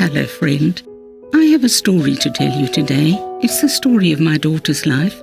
Hello, friend. I have a story to tell you today. It's the story of my daughter's life.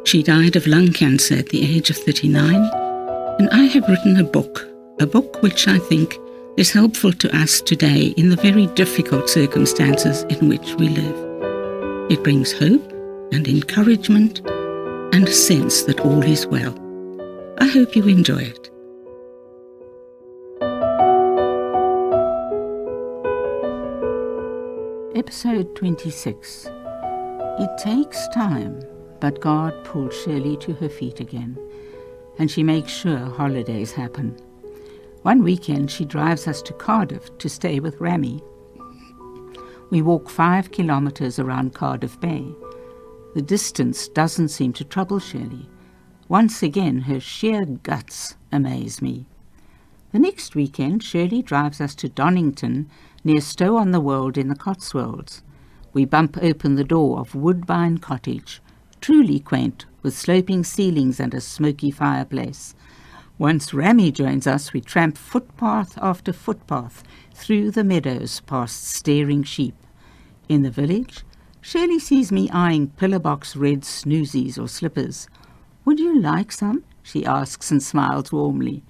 She died of lung cancer at the age of 39, and I have written a book which I think is helpful to us today in the very difficult circumstances in which we live. It brings hope and encouragement and a sense that all is well. I hope you enjoy it. Episode 26. It takes time, but God pulled Shirley to her feet again, and she makes sure holidays happen. One weekend she drives us to Cardiff to stay with Rami. We walk 5 kilometers around Cardiff Bay. The distance doesn't seem to trouble Shirley. Once again, her sheer guts amaze me. The next weekend, Shirley drives us to Donington, near Stow-on-the-Wold in the Cotswolds. We bump open the door of Woodbine Cottage, truly quaint, with sloping ceilings and a smoky fireplace. Once Rami joins us, we tramp footpath after footpath through the meadows past staring sheep. In the village, Shirley sees me eyeing pillar-box red snoozies or slippers. "Would you like some?" she asks and smiles warmly.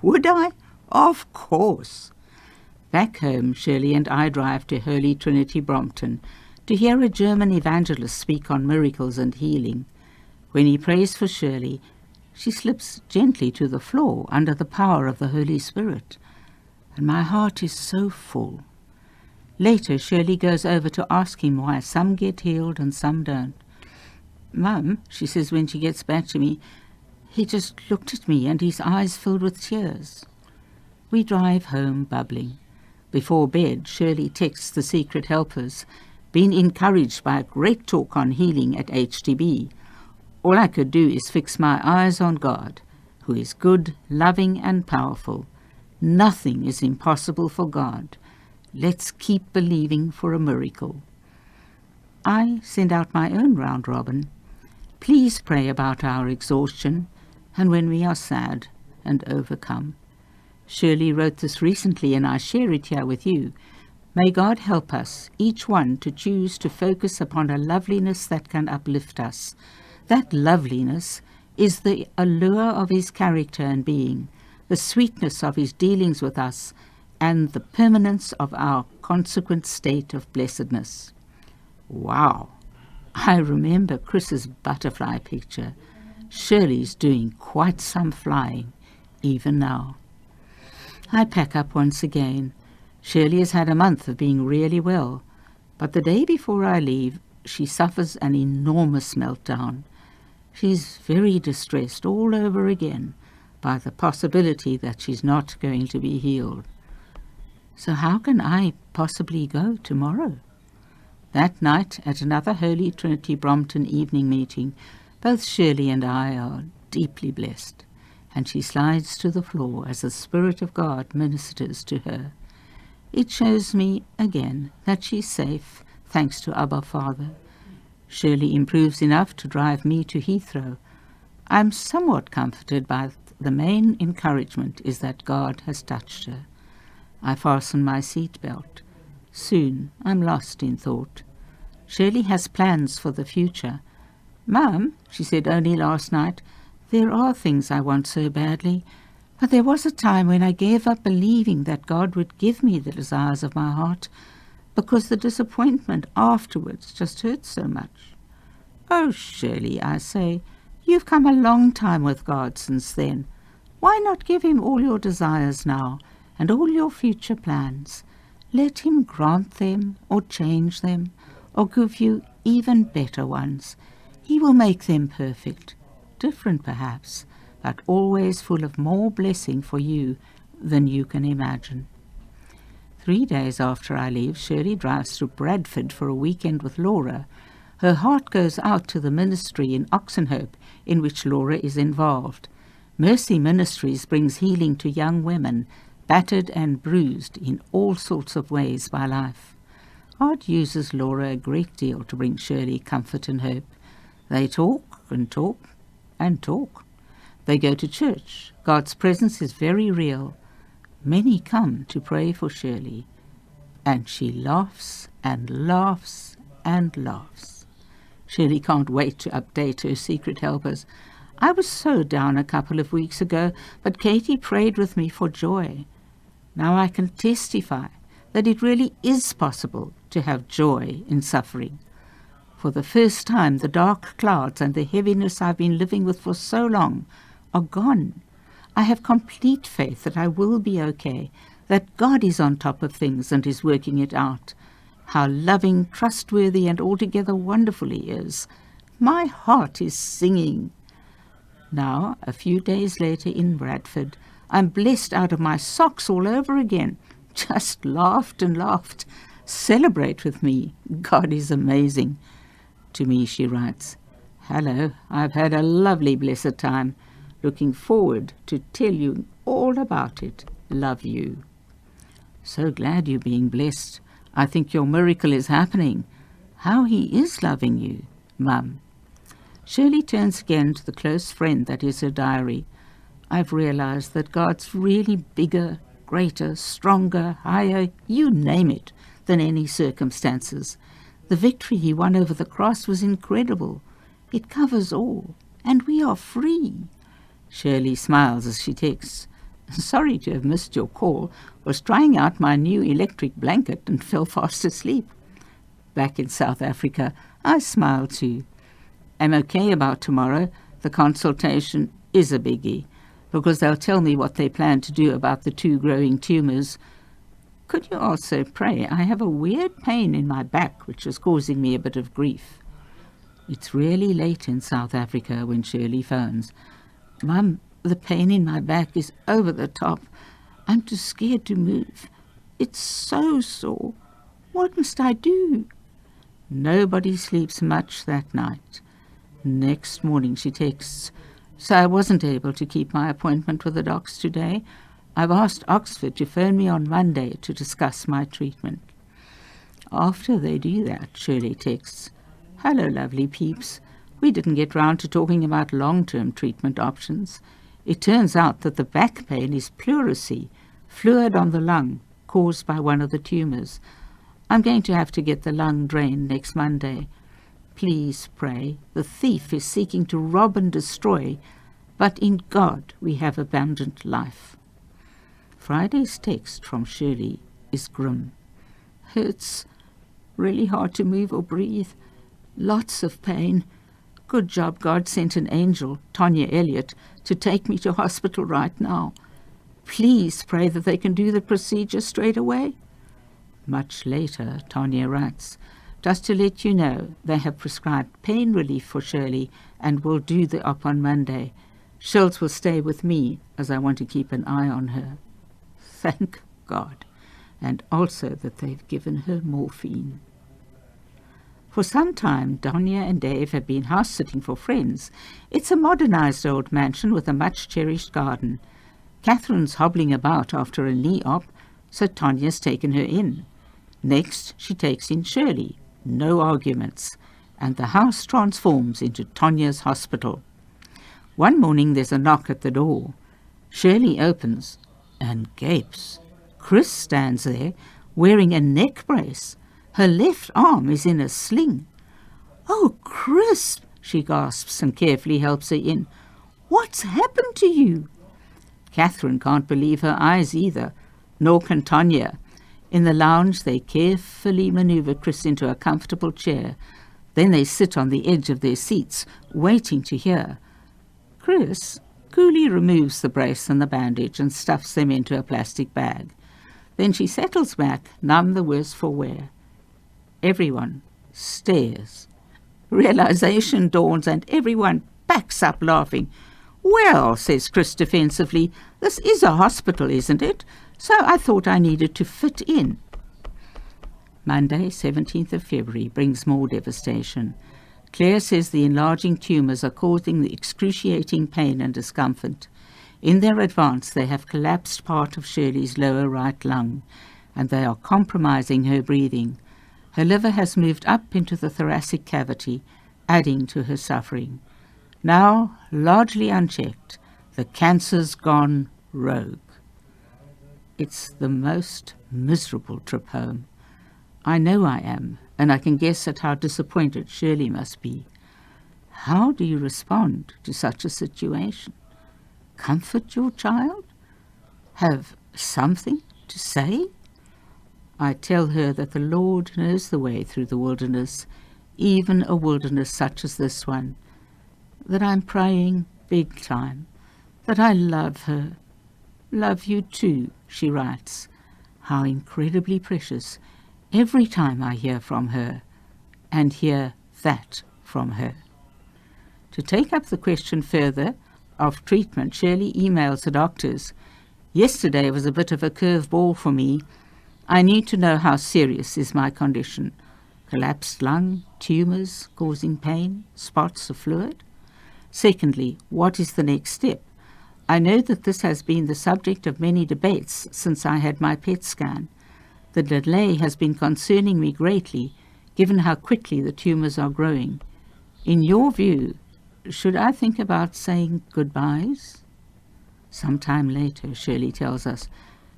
"Would I? Of course." Back home, Shirley and I drive to Holy Trinity, Brompton, to hear a German evangelist speak on miracles and healing. When he prays for Shirley, she slips gently to the floor under the power of the Holy Spirit, and my heart is so full. Later, Shirley goes over to ask him why some get healed and some don't. "Mum," she says when she gets back to me, "he just looked at me and his eyes filled with tears." We drive home bubbling. Before bed, Shirley texts the Secret Helpers, "Been encouraged by a great talk on healing at HTB. All I could do is fix my eyes on God, who is good, loving and powerful. Nothing is impossible for God. Let's keep believing for a miracle." I send out my own round robin. Please pray about our exhaustion and when we are sad and overcome. Shirley wrote this recently and I share it here with you. May God help us, each one, to choose to focus upon a loveliness that can uplift us. That loveliness is the allure of his character and being, the sweetness of his dealings with us, and the permanence of our consequent state of blessedness. Wow! I remember Chris's butterfly picture. Shirley's doing quite some flying, even now. I pack up once again. Shirley has had a month of being really well, but the day before I leave, she suffers an enormous meltdown. She's very distressed all over again by the possibility that she's not going to be healed. So how can I possibly go tomorrow? That night, at another Holy Trinity Brompton evening meeting, both Shirley and I are deeply blessed, and she slides to the floor as the Spirit of God ministers to her. It shows me again that she's safe, thanks to Abba Father. Shirley improves enough to drive me to Heathrow. I'm somewhat comforted by the main encouragement is that God has touched her. I fasten my seat belt. Soon I'm lost in thought. Shirley has plans for the future. "Mum," she said only last night, "there are things I want so badly, but there was a time when I gave up believing that God would give me the desires of my heart because the disappointment afterwards just hurt so much." "Oh, Shirley," I say, "you've come a long time with God since then. Why not give him all your desires now and all your future plans? Let him grant them or change them or give you even better ones. He will make them perfect, different perhaps, but always full of more blessing for you than you can imagine." 3 days after I leave, Shirley drives to Bradford for a weekend with Laura. Her heart goes out to the ministry in Oxenhope in which Laura is involved. Mercy Ministries brings healing to young women, battered and bruised in all sorts of ways by life. God uses Laura a great deal to bring Shirley comfort and hope. They talk and talk and talk. They go to church. God's presence is very real. Many come to pray for Shirley. And she laughs and laughs and laughs. Shirley can't wait to update her secret helpers. I was so down a couple of weeks ago, but Katie prayed with me for joy. Now I can testify that it really is possible to have joy in suffering. For the first time, the dark clouds and the heaviness I've been living with for so long are gone. I have complete faith that I will be okay, that God is on top of things and is working it out. How loving, trustworthy, and altogether wonderful He is. My heart is singing. Now, a few days later in Bradford, I'm blessed out of my socks all over again. Just laughed and laughed. Celebrate with me. God is amazing. To me, she writes, "Hello, I've had a lovely blessed time. Looking forward to tell you all about it. Love you." So glad you're being blessed. I think your miracle is happening. How He is loving you, Mum. Shirley turns again to the close friend that is her diary. I've realized that God's really bigger, greater, stronger, higher, you name it, than any circumstances. The victory He won over the cross was incredible. It covers all, and we are free. Shirley smiles as she texts, "Sorry to have missed your call. Was trying out my new electric blanket and fell fast asleep." Back in South Africa, I smile too. I'm okay about tomorrow. The consultation is a biggie, because they'll tell me what they plan to do about the 2 growing tumours. Could you also pray? I have a weird pain in my back which is causing me a bit of grief. It's really late in South Africa when Shirley phones. "Mum, the pain in my back is over the top. I'm too scared to move. It's so sore. What must I do?" Nobody sleeps much that night. Next morning she texts, "So I wasn't able to keep my appointment with the docs today. I've asked Oxford to phone me on Monday to discuss my treatment." After they do that, Shirley texts, "Hello, lovely peeps. We didn't get round to talking about long-term treatment options. It turns out that the back pain is pleurisy, fluid on the lung, caused by one of the tumours. I'm going to have to get the lung drained next Monday. Please pray. The thief is seeking to rob and destroy, but in God we have abundant life." Friday's text from Shirley is grim. "Hurts. Really hard to move or breathe. Lots of pain. Good job God sent an angel, Tonya Elliott, to take me to hospital right now. Please pray that they can do the procedure straight away." Much later, Tonya writes, "Just to let you know, they have prescribed pain relief for Shirley and will do the op on Monday. Shirls will stay with me as I want to keep an eye on her." Thank God. And also that they've given her morphine. For some time, Donia and Dave have been house-sitting for friends. It's a modernised old mansion with a much-cherished garden. Catherine's hobbling about after a knee op, so Tonya's taken her in. Next, she takes in Shirley. No arguments. And the house transforms into Tonya's hospital. One morning there's a knock at the door. Shirley opens and gapes. Chris stands there, wearing a neck brace. Her left arm is in a sling. "Oh, Chris," she gasps and carefully helps her in. "What's happened to you?" Catherine can't believe her eyes either, nor can Tonya. In the lounge, they carefully maneuver Chris into a comfortable chair. Then they sit on the edge of their seats, waiting to hear. Chris coolly removes the brace and the bandage and stuffs them into a plastic bag. Then she settles back, none the worse for wear. Everyone stares. Realization dawns and everyone backs up laughing. "Well," says Chris defensively, "this is a hospital, isn't it? So I thought I needed to fit in." Monday, 17th of February, brings more devastation. Claire says the enlarging tumours are causing the excruciating pain and discomfort. In their advance, they have collapsed part of Shirley's lower right lung, and they are compromising her breathing. Her liver has moved up into the thoracic cavity, adding to her suffering. Now, largely unchecked, the cancer's gone rogue. It's the most miserable trip home. I know I am, and I can guess at how disappointed Shirley must be. How do you respond to such a situation? Comfort your child? Have something to say? I tell her that the Lord knows the way through the wilderness, even a wilderness such as this one, that I'm praying big time, that I love her. Love you too, she writes. How incredibly precious every time I hear from her and hear that from her. To take up the question further of treatment, Shirley emails the doctors. Yesterday was a bit of a curveball for me. I need to know how serious is my condition. Collapsed lung, tumours causing pain, spots of fluid. Secondly, what is the next step? I know that this has been the subject of many debates since I had my PET scan. The delay has been concerning me greatly, given how quickly the tumours are growing. In your view, should I think about saying goodbyes? Sometime later, Shirley tells us,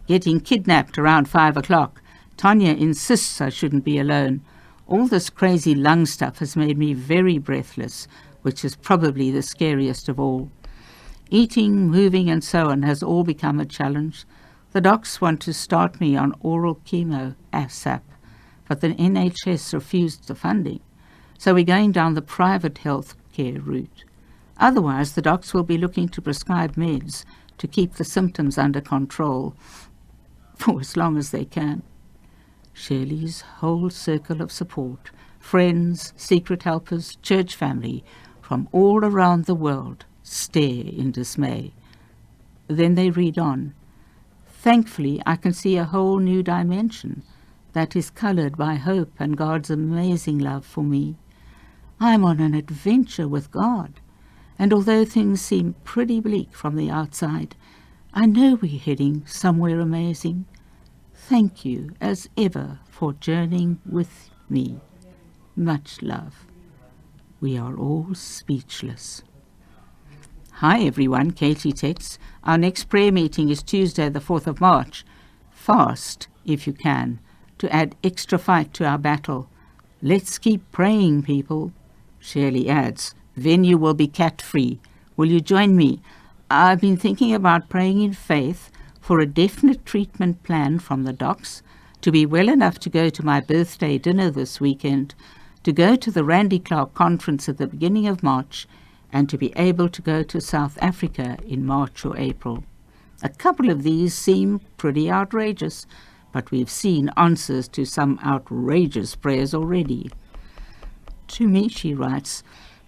getting kidnapped around 5 o'clock. Tanya insists I shouldn't be alone. All this crazy lung stuff has made me very breathless, which is probably the scariest of all. Eating, moving and so on has all become a challenge. The docs want to start me on oral chemo ASAP, but the NHS refused the funding. So we're going down the private health care route. Otherwise, the docs will be looking to prescribe meds to keep the symptoms under control for as long as they can. Shirley's whole circle of support, friends, secret helpers, church family from all around the world stare in dismay. Then they read on. Thankfully, I can see a whole new dimension that is coloured by hope and God's amazing love for me. I'm on an adventure with God, and although things seem pretty bleak from the outside, I know we're heading somewhere amazing. Thank you, as ever, for journeying with me. Much love. We are all speechless. Hi everyone, Katie texts. Our next prayer meeting is Tuesday the 4th of March. Fast, if you can, to add extra fight to our battle. Let's keep praying, people. Shirley adds, venue will be cat-free. Will you join me? I've been thinking about praying in faith for a definite treatment plan from the docs, to be well enough to go to my birthday dinner this weekend, to go to the Randy Clark conference at the beginning of March, and to be able to go to South Africa in March or April. A couple of these seem pretty outrageous, but we've seen answers to some outrageous prayers already. To me, she writes,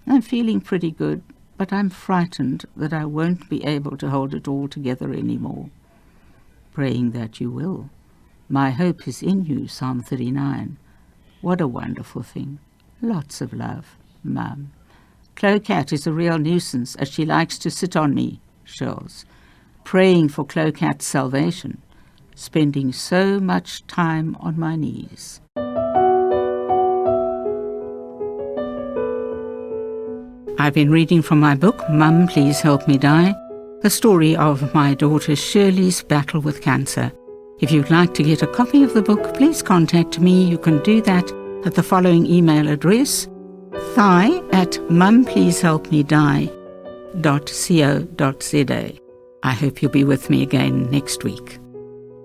I'm feeling pretty good, but I'm frightened that I won't be able to hold it all together anymore. Praying that you will. My hope is in you, Psalm 39. What a wonderful thing. Lots of love, Mum. Chloe Cat is a real nuisance as she likes to sit on me, Shirls. Praying for Chloe Cat's salvation. Spending so much time on my knees. I've been reading from my book, Mum, Please Help Me Die, the story of my daughter Shirley's battle with cancer. If you'd like to get a copy of the book, please contact me. You can do that at the following email address, thai@mumpleasehelpmedie.co.za. I hope you'll be with me again next week.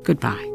Goodbye.